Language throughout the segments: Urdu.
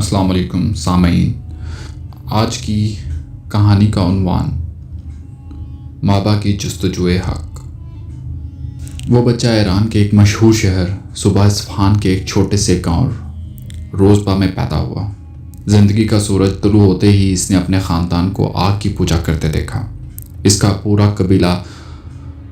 السلام علیکم سامعین، آج کی کہانی کا عنوان مابا کی جستجوئے حق۔ وہ بچہ ایران کے ایک مشہور شہر صوبہ اصفہان کے ایک چھوٹے سے گاؤں روزبہ میں پیدا ہوا۔ زندگی کا سورج طلوع ہوتے ہی اس نے اپنے خاندان کو آگ کی پوجا کرتے دیکھا۔ اس کا پورا قبیلہ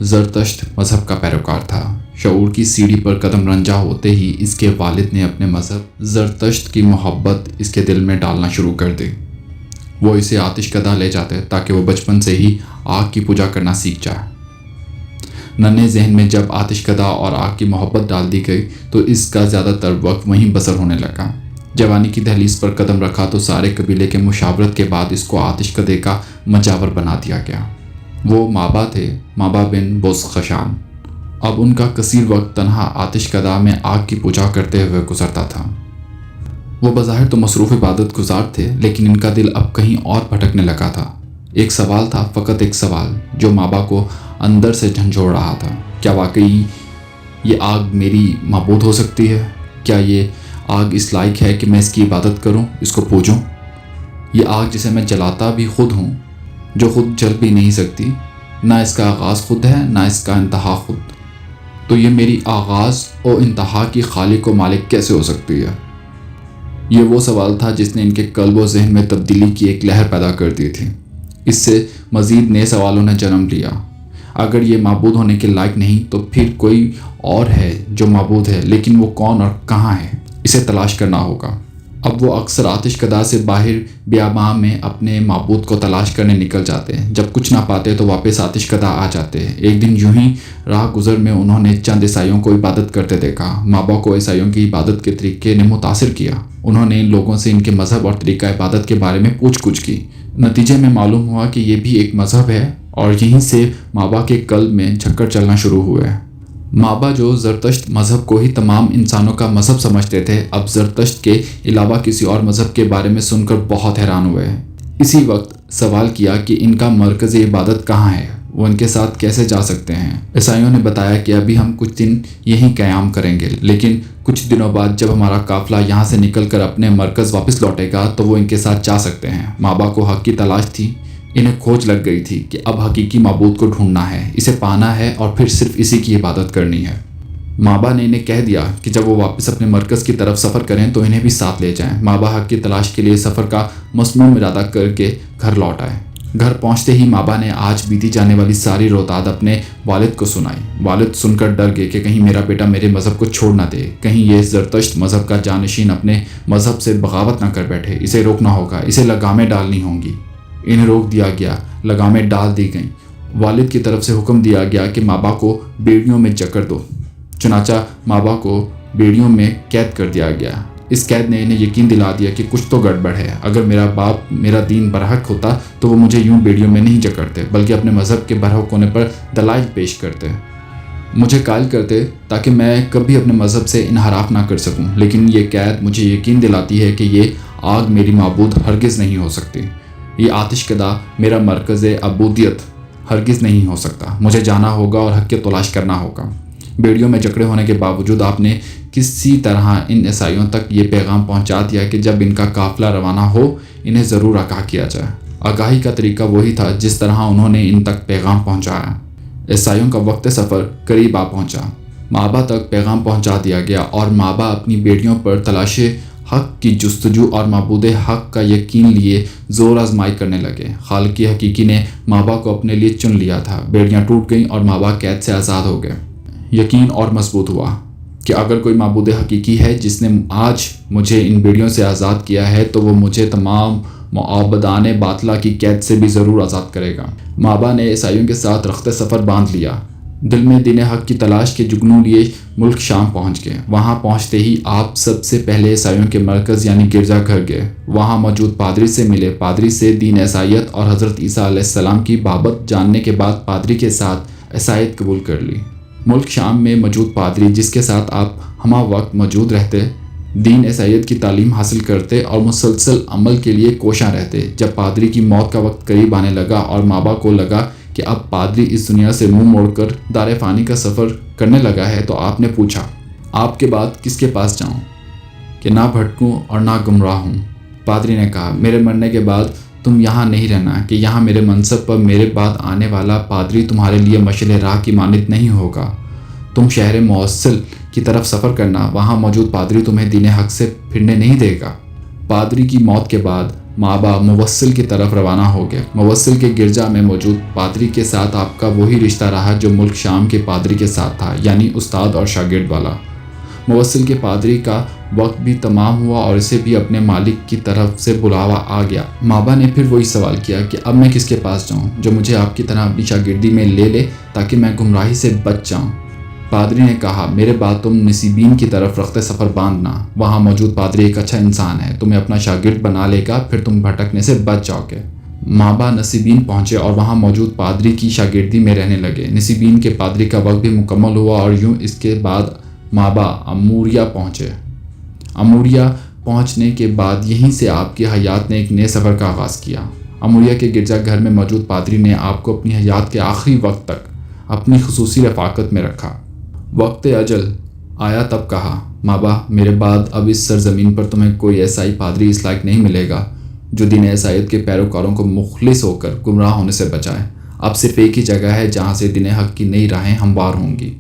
زرتشت مذہب کا پیروکار تھا۔ شعور کی سیڑھی پر قدم رنجا ہوتے ہی اس کے والد نے اپنے مذہب زرتشت کی محبت اس کے دل میں ڈالنا شروع کر دی۔ وہ اسے آتش کدہ لے جاتے تاکہ وہ بچپن سے ہی آگ کی پوجا کرنا سیکھ جائے۔ ننھے ذہن میں جب آتش کدہ اور آگ کی محبت ڈال دی گئی تو اس کا زیادہ تر وقت وہیں بسر ہونے لگا۔ جوانی کی دہلیز پر قدم رکھا تو سارے قبیلے کے مشاورت کے بعد اس کو آتش کدے کا مجاور بنا دیا گیا۔ وہ مابا تھے، مابا بن بزخشان۔ اب ان کا کثیر وقت تنہا آتش کدہ میں آگ کی پوجا کرتے ہوئے گزرتا تھا۔ وہ بظاہر تو مصروف عبادت گزار تھے، لیکن ان کا دل اب کہیں اور بھٹکنے لگا تھا۔ ایک سوال تھا، فقط ایک سوال، جو مابا کو اندر سے جھنجھوڑ رہا تھا۔ کیا واقعی یہ آگ میری معبود ہو سکتی ہے؟ کیا یہ آگ اس لائق ہے کہ میں اس کی عبادت کروں، اس کو پوجوں؟ یہ آگ جسے میں جلاتا بھی خود ہوں، جو خود جل بھی نہیں سکتی، نہ اس کا آغاز خود ہے نہ اس کا انتہا خود، تو یہ میری آغاز اور انتہا کی خالق و مالک کیسے ہو سکتی ہے؟ یہ وہ سوال تھا جس نے ان کے قلب و ذہن میں تبدیلی کی ایک لہر پیدا کر دی تھی۔ اس سے مزید نئے سوالوں نے جنم لیا۔ اگر یہ معبود ہونے کے لائق نہیں تو پھر کوئی اور ہے جو معبود ہے، لیکن وہ کون اور کہاں ہے؟ اسے تلاش کرنا ہوگا۔ اب وہ اکثر آتش کدہ سے باہر بیاباں میں اپنے معبود کو تلاش کرنے نکل جاتے ہیں۔ جب کچھ نہ پاتے تو واپس آتش کدہ آ جاتے ہیں۔ ایک دن یوں ہی راہ گزر میں انہوں نے چند عیسائیوں کو عبادت کرتے دیکھا۔ مابا کو عیسائیوں کی عبادت کے طریقے نے متاثر کیا۔ انہوں نے ان لوگوں سے ان کے مذہب اور طریقہ عبادت کے بارے میں پوچھ گچھ کی۔ نتیجے میں معلوم ہوا کہ یہ بھی ایک مذہب ہے، اور یہیں سے مابا کے قلب میں جھکڑ چلنا شروع ہوئے۔ مابا جو زرتشت مذہب کو ہی تمام انسانوں کا مذہب سمجھتے تھے، اب زرتشت کے علاوہ کسی اور مذہب کے بارے میں سن کر بہت حیران ہوئے۔ اسی وقت سوال کیا کہ ان کا مرکز عبادت کہاں ہے، وہ ان کے ساتھ کیسے جا سکتے ہیں؟ عیسائیوں نے بتایا کہ ابھی ہم کچھ دن یہیں قیام کریں گے، لیکن کچھ دنوں بعد جب ہمارا قافلہ یہاں سے نکل کر اپنے مرکز واپس لوٹے گا تو وہ ان کے ساتھ جا سکتے ہیں۔ مابا کو حق کی تلاش تھی۔ انہیں کھوج لگ گئی تھی کہ اب حقیقی معبود کو ڈھونڈنا ہے، اسے پانا ہے اور پھر صرف اسی کی عبادت کرنی ہے۔ مابا نے انہیں کہہ دیا کہ جب وہ واپس اپنے مرکز کی طرف سفر کریں تو انہیں بھی ساتھ لے جائیں۔ مابا حق کی تلاش کے لیے سفر کا مسموم ارادہ کر کے گھر لوٹ آئے۔ گھر پہنچتے ہی مابا نے آج بیتی جانے والی ساری روتاد اپنے والد کو سنائی۔ والد سن کر ڈر گئے کہ کہیں میرا بیٹا میرے مذہب کو چھوڑ نہ دے، کہیں یہ زرتشت مذہب کا جانشین اپنے مذہب سے بغاوت نہ کر بیٹھے۔ اسے روکنا ہوگا، اسے لگامیں ڈالنی ہوں گی۔ انہیں روک دیا گیا، لگامیں ڈال دی گئیں۔ والد کی طرف سے حکم دیا گیا کہ مابا کو بیڑیوں میں جکڑ دو۔ چنانچہ مابا کو بیڑیوں میں قید کر دیا گیا۔ اس قید نے انہیں یقین دلا دیا کہ کچھ تو گڑبڑ ہے۔ اگر میرا باپ میرا دین برحق ہوتا تو وہ مجھے یوں بیڑیوں میں نہیں جکڑتے، بلکہ اپنے مذہب کے برحق ہونے پر دلائل پیش کرتے، مجھے قائل کرتے تاکہ میں کبھی اپنے مذہب سے انحراف نہ کر سکوں۔ لیکن یہ قید مجھے یقین دلاتی ہے کہ یہ آگ میری معبود ہرگز نہیں ہو سکتی۔ یہ آتش کدہ میرا مرکز عبودیت ہرگز نہیں ہو سکتا۔ مجھے جانا ہوگا اور حق کی تلاش کرنا ہوگا۔ بیڑیوں میں جکڑے ہونے کے باوجود آپ نے کسی طرح ان عیسائیوں تک یہ پیغام پہنچا دیا کہ جب ان کا قافلہ روانہ ہو انہیں ضرور آگاہ کیا جائے۔ آگاہی کا طریقہ وہی تھا جس طرح انہوں نے ان تک پیغام پہنچایا۔ عیسائیوں کا وقت سفر قریب آ پہنچا۔ مابا تک پیغام پہنچا دیا گیا اور مابا اپنی بیڑیوں پر تلاش حق کی جستجو اور معبود حق کا یقین لیے زور آزمائی کرنے لگے۔ خالق حقیقی نے مابا کو اپنے لیے چن لیا تھا۔ بیڑیاں ٹوٹ گئیں اور مابا قید سے آزاد ہو گئے۔ یقین اور مضبوط ہوا کہ اگر کوئی معبود حقیقی ہے جس نے آج مجھے ان بیڑیوں سے آزاد کیا ہے تو وہ مجھے تمام معبودان باطلہ کی قید سے بھی ضرور آزاد کرے گا۔ مابا نے عیسائیوں کے ساتھ رخت سفر باندھ لیا۔ دل میں دین حق کی تلاش کے جگنوں لیے ملک شام پہنچ گئے۔ وہاں پہنچتے ہی آپ سب سے پہلے عیسائیوں کے مرکز یعنی گرجا گھر گئے۔ وہاں موجود پادری سے ملے۔ پادری سے دین عیسائیت اور حضرت عیسیٰ علیہ السلام کی بابت جاننے کے بعد پادری کے ساتھ عیسائیت قبول کر لی۔ ملک شام میں موجود پادری جس کے ساتھ آپ ہمہ وقت موجود رہتے، دین عیسائیت کی تعلیم حاصل کرتے اور مسلسل عمل کے لیے کوشاں رہتے۔ جب پادری کی موت کا وقت قریب آنے لگا اور مابا کو لگا کہ اب پادری اس دنیا سے منہ موڑ کر دار فانی کا سفر کرنے لگا ہے تو آپ نے پوچھا، آپ کے بعد کس کے پاس جاؤں؟ کہ نہ بھٹکوں اور نہ گمراہ ہوں۔ پادری نے کہا، میرے مرنے کے بعد تم یہاں نہیں رہنا کہ یہاں میرے منصب پر میرے بعد آنے والا پادری تمہارے لیے مشعل راہ کی مانند نہیں ہوگا۔ تم شہر موصل کی طرف سفر کرنا، وہاں موجود پادری تمہیں دین حق سے پھرنے نہیں دے گا۔ پادری کی موت کے بعد مابا موصل کی طرف روانہ ہو گئے۔ موصل کے گرجا میں موجود پادری کے ساتھ آپ کا وہی رشتہ رہا جو ملک شام کے پادری کے ساتھ تھا، یعنی استاد اور شاگرد والا۔ موصل کے پادری کا وقت بھی تمام ہوا اور اسے بھی اپنے مالک کی طرف سے بلاوا آ گیا۔ مابا نے پھر وہی سوال کیا کہ اب میں کس کے پاس جاؤں جو مجھے آپ کی طرح اپنی شاگردی میں لے لے تاکہ میں گمراہی سے بچ جاؤں۔ پادری نے کہا، میرے بعد تم نصیبین کی طرف رخت سفر باندھنا، وہاں موجود پادری ایک اچھا انسان ہے، تمہیں اپنا شاگرد بنا لے گا، پھر تم بھٹکنے سے بچ جاؤ گے۔ مابا نصیبین پہنچے اور وہاں موجود پادری کی شاگردی میں رہنے لگے۔ نصیبین کے پادری کا وقت بھی مکمل ہوا اور یوں اس کے بعد مابا اموریا پہنچے۔ اموریا پہنچنے کے بعد یہیں سے آپ کی حیات نے ایک نئے سفر کا آغاز کیا۔ اموریا کے گرجا گھر میں موجود پادری نے آپ کو اپنی حیات کے آخری وقت تک اپنی خصوصی رفاقت میں رکھا۔ وقت اجل آیا تب کہا، مابا میرے بعد اب اس سرزمین پر تمہیں کوئی عیسائی پادری اس لائق نہیں ملے گا جو دین عیسائیت کے پیروکاروں کو مخلص ہو کر گمراہ ہونے سے بچائے۔ اب صرف ایک ہی جگہ ہے جہاں سے دین حق کی نئی راہیں ہموار ہوں گی،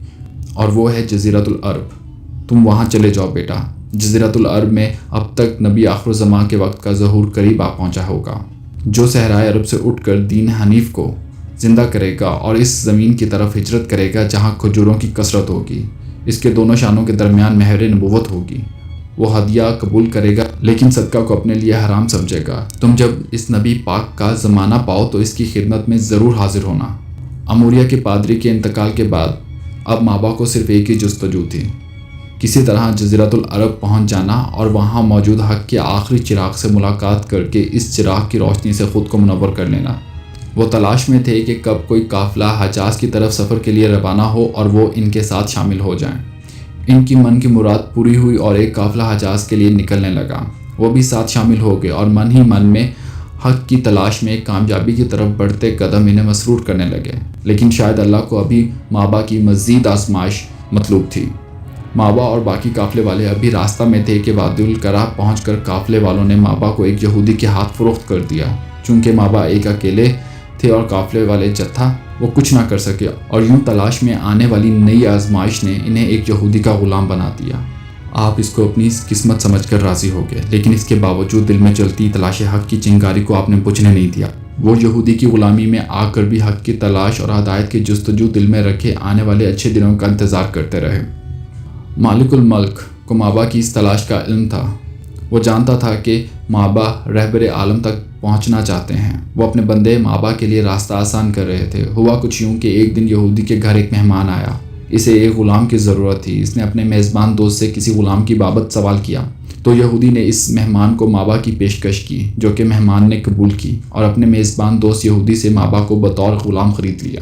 اور وہ ہے جزیرۃ العرب۔ تم وہاں چلے جاؤ بیٹا۔ جزیرۃ العرب میں اب تک نبی آخر الزماں کے وقت کا ظہور قریب آ پہنچا ہوگا، جو صحرائے عرب سے اٹھ کر دین حنیف کو زندہ کرے گا اور اس زمین کی طرف ہجرت کرے گا جہاں کھجوروں کی کثرت ہوگی۔ اس کے دونوں شانوں کے درمیان مہر نبوت ہوگی۔ وہ ہدیہ قبول کرے گا لیکن صدقہ کو اپنے لیے حرام سمجھے گا۔ تم جب اس نبی پاک کا زمانہ پاؤ تو اس کی خدمت میں ضرور حاضر ہونا۔ اموریا کے پادری کے انتقال کے بعد اب مابا کو صرف ایک ہی جستجو تھی، کسی طرح جزیرۃ العرب پہنچ جانا اور وہاں موجود حق کے آخری چراغ سے ملاقات کر کے اس چراغ کی روشنی سے خود کو منور کر لینا۔ وہ تلاش میں تھے کہ کب کوئی قافلہ حجاز کی طرف سفر کے لیے روانہ ہو اور وہ ان کے ساتھ شامل ہو جائیں۔ ان کی من کی مراد پوری ہوئی اور ایک قافلہ حجاز کے لیے نکلنے لگا۔ وہ بھی ساتھ شامل ہو گئے اور من ہی من میں حق کی تلاش میں کامیابی کی طرف بڑھتے قدم انہیں مسرور کرنے لگے۔ لیکن شاید اللہ کو ابھی مابا کی مزید آزمائش مطلوب تھی۔ مابا اور باقی قافلے والے ابھی راستہ میں تھے کہ وادی القرا پہنچ کر قافلے والوں نے مابا کو ایک یہودی کے ہاتھ فروخت کر دیا۔ چونکہ مابا ایک اکیلے تھے اور قافلے والے جتھا، وہ کچھ نہ کر سکے اور یوں تلاش میں آنے والی نئی آزمائش نے انہیں ایک یہودی کا غلام بنا دیا۔ آپ اس کو اپنی قسمت سمجھ کر راضی ہو گئے، لیکن اس کے باوجود دل میں جلتی تلاش حق کی چنگاری کو آپ نے بجھنے نہیں دیا۔ وہ یہودی کی غلامی میں آ کر بھی حق کی تلاش اور ہدایت کی جستجو دل میں رکھے آنے والے اچھے دنوں کا انتظار کرتے رہے۔ مالک الملک کو مابا کی اس تلاش کا علم تھا۔ وہ جانتا تھا کہ مابا رہبر عالم تک پہنچنا چاہتے ہیں۔ وہ اپنے بندے مابا کے لیے راستہ آسان کر رہے تھے۔ ہوا کچھ یوں کہ ایک دن یہودی کے گھر ایک مہمان آیا۔ اسے ایک غلام کی ضرورت تھی۔ اس نے اپنے میزبان دوست سے کسی غلام کی بابت سوال کیا تو یہودی نے اس مہمان کو مابا کی پیشکش کی، جو کہ مہمان نے قبول کی اور اپنے میزبان دوست یہودی سے مابا کو بطور غلام خرید لیا۔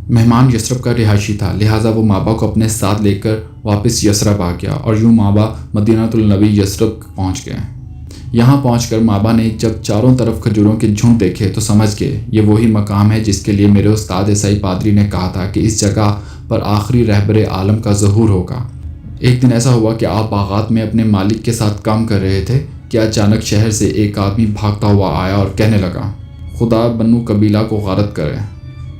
مہمان یثرب کا رہائشی تھا، لہٰذا وہ مابا کو اپنے ساتھ لے کر واپس یثرب آ گیا اور یوں مابا مدینہ النبی یثرب پہنچ گئے۔ یہاں پہنچ کر مابا نے جب چاروں طرف کھجوروں کے جھنڈ دیکھے تو سمجھ گئے یہ وہی مقام ہے جس کے لیے میرے استاد عیسائی پادری نے کہا تھا کہ اس جگہ پر آخری رہبر عالم کا ظہور ہوگا۔ ایک دن ایسا ہوا کہ آپ باغات میں اپنے مالک کے ساتھ کام کر رہے تھے کہ اچانک شہر سے ایک آدمی بھاگتا ہوا آیا اور کہنے لگا، خدا بنو قبیلہ کو غارت کرے،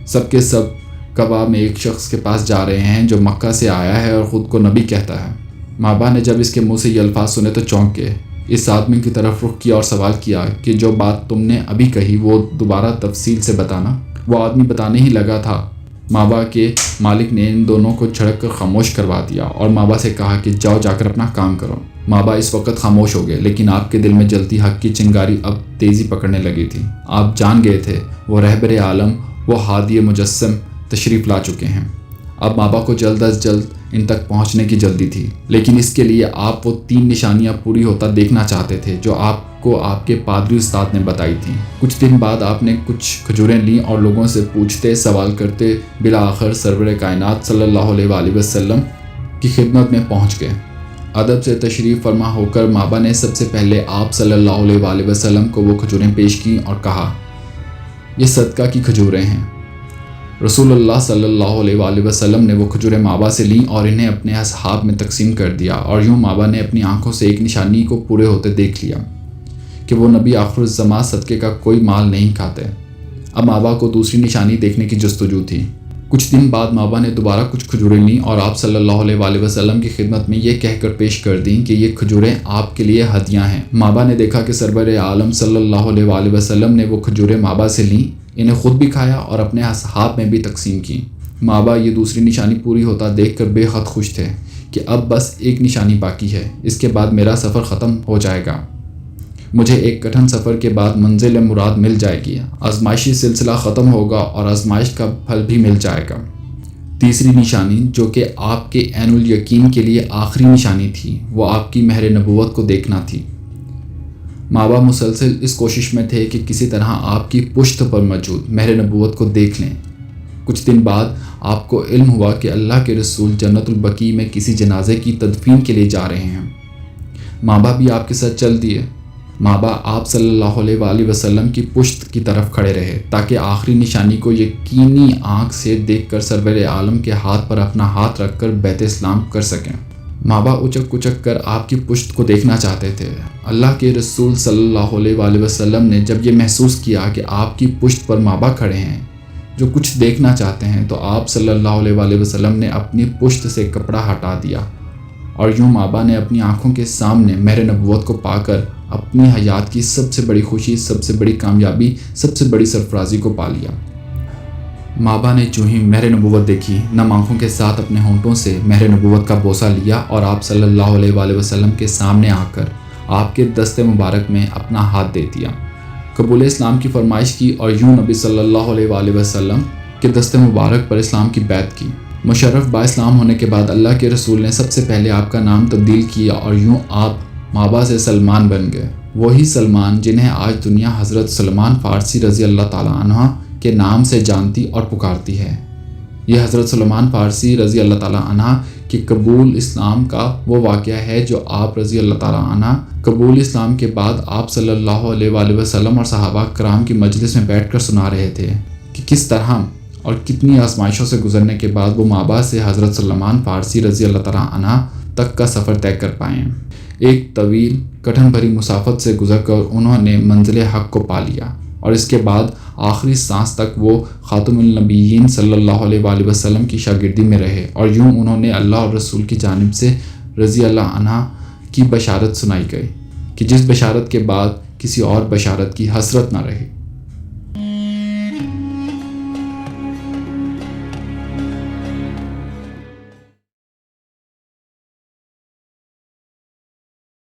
سب کے سب کعبہ میں ایک شخص کے پاس جا رہے ہیں جو مکہ سے آیا ہے اور خود کو نبی کہتا ہے۔ مابا نے جب اس کے منہ سے یہ الفاظ سنے تو چونک گئے۔ اس آدمی کی طرف رخ کیا اور سوال کیا کہ جو بات تم نے ابھی کہی وہ دوبارہ تفصیل سے بتانا۔ وہ آدمی بتانے ہی لگا تھا، مابا کے مالک نے ان دونوں کو جھڑک کر خاموش کروا دیا اور مابا سے کہا کہ جاؤ جا کر اپنا کام کرو۔ مابا اس وقت خاموش ہو گئے، لیکن آپ کے دل میں جلتی حق کی چنگاری اب تیزی پکڑنے لگی تھی۔ آپ جان گئے تھے وہ رہبر عالم، وہ ہادی مجسم تشریف لا چکے ہیں۔ اب مابا کو جلد از جلد ان تک پہنچنے کی جلدی تھی، لیکن اس کے لیے آپ وہ 3 نشانیاں پوری ہوتا دیکھنا چاہتے تھے جو آپ کو آپ کے پادری استاد نے بتائی تھیں۔ کچھ دن بعد آپ نے کچھ کھجوریں لیں اور لوگوں سے پوچھتے سوال کرتے بالآخر سرور کائنات صلی اللہ علیہ وآلہ وسلم کی خدمت میں پہنچ گئے۔ ادب سے تشریف فرما ہو کر مابا نے سب سے پہلے آپ صلی اللہ علیہ وآلہ وسلم کو وہ کھجوریں پیش کی اور کہا، یہ صدقہ کی کھجوریں ہیں۔ رسول اللہ صلی اللہ علیہ وآلہ وسلم نے وہ کھجوریں مابا سے لیں اور انہیں اپنے اصحاب میں تقسیم کر دیا، اور یوں مابا نے اپنی آنکھوں سے ایک نشانی کو پورے ہوتے دیکھ لیا کہ وہ نبی آخر الزماں صدقے کا کوئی مال نہیں کھاتے۔ اب مابا کو دوسری نشانی دیکھنے کی جستجو تھی۔ کچھ دن بعد مابا نے دوبارہ کچھ کھجوریں لیں اور آپ صلی اللہ علیہ وآلہ وسلم کی خدمت میں یہ کہہ کر پیش کر دیں کہ یہ کھجوریں آپ کے لیے ہدیہ ہیں۔ مابا نے دیکھا کہ سرور عالم صلی اللہ علیہ وآلہ وسلم نے وہ کھجوریں مابا سے لیں، انہیں خود بھی کھایا اور اپنے اصحاب میں بھی تقسیم کی۔ مابا یہ دوسری نشانی پوری ہوتا دیکھ کر بے حد خوش تھے کہ اب بس ایک نشانی باقی ہے، اس کے بعد میرا سفر ختم ہو جائے گا، مجھے ایک کٹھن سفر کے بعد منزل مراد مل جائے گی، آزمائشی سلسلہ ختم ہوگا اور آزمائش کا پھل بھی مل جائے گا۔ تیسری نشانی، جو کہ آپ کے عین الیقین کے لیے آخری نشانی تھی، وہ آپ کی مہر نبوت کو دیکھنا تھی۔ مابا مسلسل اس کوشش میں تھے کہ کسی طرح آپ کی پشت پر موجود مہر نبوت کو دیکھ لیں۔ کچھ دن بعد آپ کو علم ہوا کہ اللہ کے رسول جنت البقیع میں کسی جنازے کی تدفین کے لیے جا رہے ہیں۔ مابا بھی آپ کے ساتھ چل دیے۔ مابا آپ صلی اللہ علیہ وآلہ وسلم کی پشت کی طرف کھڑے رہے تاکہ آخری نشانی کو یقینی آنکھ سے دیکھ کر سرور عالم کے ہاتھ پر اپنا ہاتھ رکھ کر بیعت اسلام کر سکیں۔ مابا اچک کچک کر آپ کی پشت کو دیکھنا چاہتے تھے۔ اللہ کے رسول صلی اللہ علیہ وآلہ وسلم نے جب یہ محسوس کیا کہ آپ کی پشت پر مابا کھڑے ہیں جو کچھ دیکھنا چاہتے ہیں، تو آپ صلی اللہ علیہ وآلہ وسلم نے اپنی پشت سے کپڑا ہٹا دیا، اور یوں مابا نے اپنی آنکھوں کے سامنے مہر نبوت کو پا کر اپنی حیات کی سب سے بڑی خوشی، سب سے بڑی کامیابی، سب سے بڑی سرفرازی کو پا لیا۔ مابا نے جو ہی مہر نبوت دیکھی، نم آنکھوں کے ساتھ اپنے ہونٹوں سے مہر نبوت کا بوسہ لیا اور آپ صلی اللہ علیہ وآلہ وسلم کے سامنے آ کر آپ کے دست مبارک میں اپنا ہاتھ دے دیا، قبول اسلام کی فرمائش کی، اور یوں نبی صلی اللہ علیہ وآلہ وسلم کے دست مبارک پر اسلام کی بیعت کی۔ مشرف با اسلام ہونے کے بعد اللہ کے رسول نے سب سے پہلے آپ کا نام تبدیل کیا اور یوں آپ مابا سے سلمان بن گئے، وہی سلمان جنہیں آج دنیا حضرت سلمان فارسی رضی اللہ تعالیٰ عنہ کے نام سے جانتی اور پکارتی ہے۔ یہ حضرت سلمان فارسی رضی اللہ تعالیٰ عنہ کے قبول اسلام کا وہ واقعہ ہے جو آپ رضی اللہ تعالیٰ عنہ قبول اسلام کے بعد آپ صلی اللہ علیہ وآلہ وسلم اور صحابہ کرام کی مجلس میں بیٹھ کر سنا رہے تھے کہ کس طرح اور کتنی آزمائشوں سے گزرنے کے بعد وہ مابا سے حضرت سلمان فارسی رضی اللہ تعالیٰ عنہ تک کا سفر طے کر پائیں۔ ایک طویل کٹھن بھری مسافت سے گزر کر انہوں نے منزل حق کو پا لیا، اور اس کے بعد آخری سانس تک وہ خاتم النبیین صلی اللہ علیہ وآلہ وسلم کی شاگردی میں رہے، اور یوں انہوں نے اللہ اور رسول کی جانب سے رضی اللہ عنہ کی بشارت سنائی گئی کہ جس بشارت کے بعد کسی اور بشارت کی حسرت نہ رہے۔